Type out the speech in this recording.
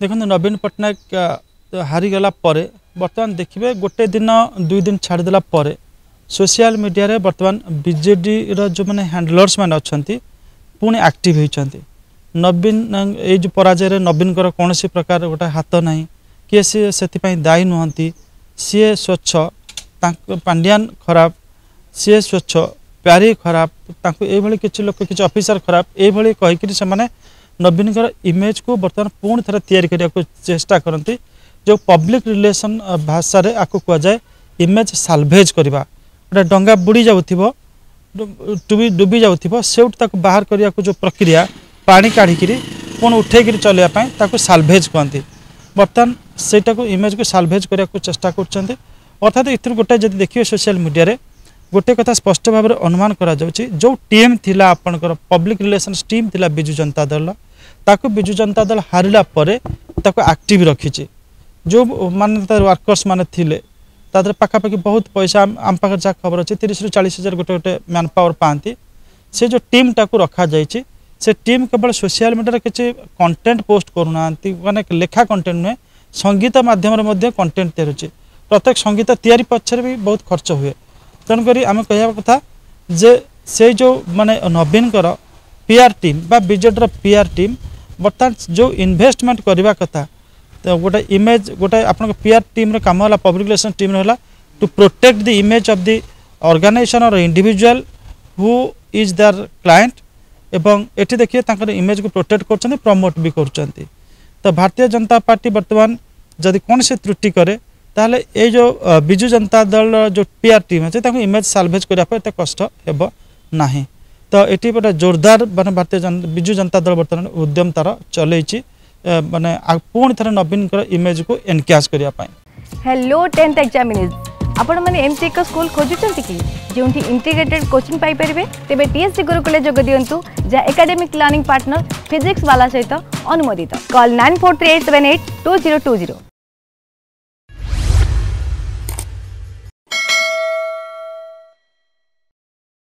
देखो नवीन पट्टनायक हारीगला बर्तमान देखिए गोटे दिन 2 दिन छाड़देला सोशल मीडिया रे बर्तमान बीजेडी जो मैंने हैंडलर्स मैंने अच्छा पुणी एक्टिव होती नवीन ये जो पराजय रे नवीन कौन सी प्रकार गोटे हाथ ना किए सी से दायी नुहति सी स्वच्छ पांड्यान खराब सी स्वच्छ प्यारी खराब ये किसी लोक किसी ऑफिसर खराब ये कहीकि से नवीन इमेज को बर्तमान पुणी थे तैयारी करने को चेष्टा करती जो पब्लिक रिलेशन भाषा रे आपको कह जाए इमेज साल्वेज करवा गोटे डंगा बुड़ी जाऊँ डुबी जाऊँ से बाहर करने को जो प्रक्रिया पानी काढ़ी पुणी उठेक चलने साल्वेज कहती बर्तमान सेटा को इमेज को साल्वेज करने को चेष्टा कर अर्थात इत गोटे जब देखिए सोशल मीडिया रे गोटे कथा स्पष्ट भाव में अनुमान करा जो टीम थिला आपनकर पब्लिक रिलेशंस टीम थिला बिजु जनता दल ताको बिजु जनता दल हारिला परे ताको एक्टिव रखी जो माने वर्कर्स माने थिले तादर पाखापाखि बहुत पैसा आम पाखे जहाँ खबर अच्छे 30 ରୁ 40 हजार गोटे गोटे मैन पावर पाती से जो टीम टाक रखा जाइए से टीम केवल सोशल मीडिया किसी कंटेंट पोस्ट करूना माने लेखा कंटेंट नुहे संगीत मध्यम कंटेंट तैयारी प्रत्येक संगीत तैयारी पक्षर भी बहुत खर्च हुए तेणुक आम कह कथा जे से जो माने नवीन पीआर टीम बा बीजेडी पीआर टीम बर्तमान जो इन्वेस्टमेंट करने कथा तो गोटे इमेज गोटे आप पीआर टीम रे काम है पब्लिक रिलेशन टीम है to protect the image of the organisation और individual who is their client एवं एटी देखिए इमेज को प्रोटेक्ट कर प्रमोट भी कर तो भारतीय जनता पार्टी बर्तमान जदि कौन से त्रुटि करे ताहले ये जो बिजु जनता दल जो पीआर टीम अच्छे इमेज साल्वेज करने एत कष्ट हेब ना तो ये गोटे जोरदार माने भारतीय बिजु जनता दल बर्तमान उद्यम तार चलई माने पुणी थे नवीन इमेज को एनकैश करने। हेलो 10th एग्जामिनीज आपण मैंने एमती एक स्कूल खोजुंट कि जो इंटीग्रेटेड कोचिंग पाई परिबे तेबे टीएससी गुरुकुल जोग दियंतु जा एकेडमिक लर्निंग पार्टनर फिजिक्स वाला सहित अनुमोदित कॉल 9438782020।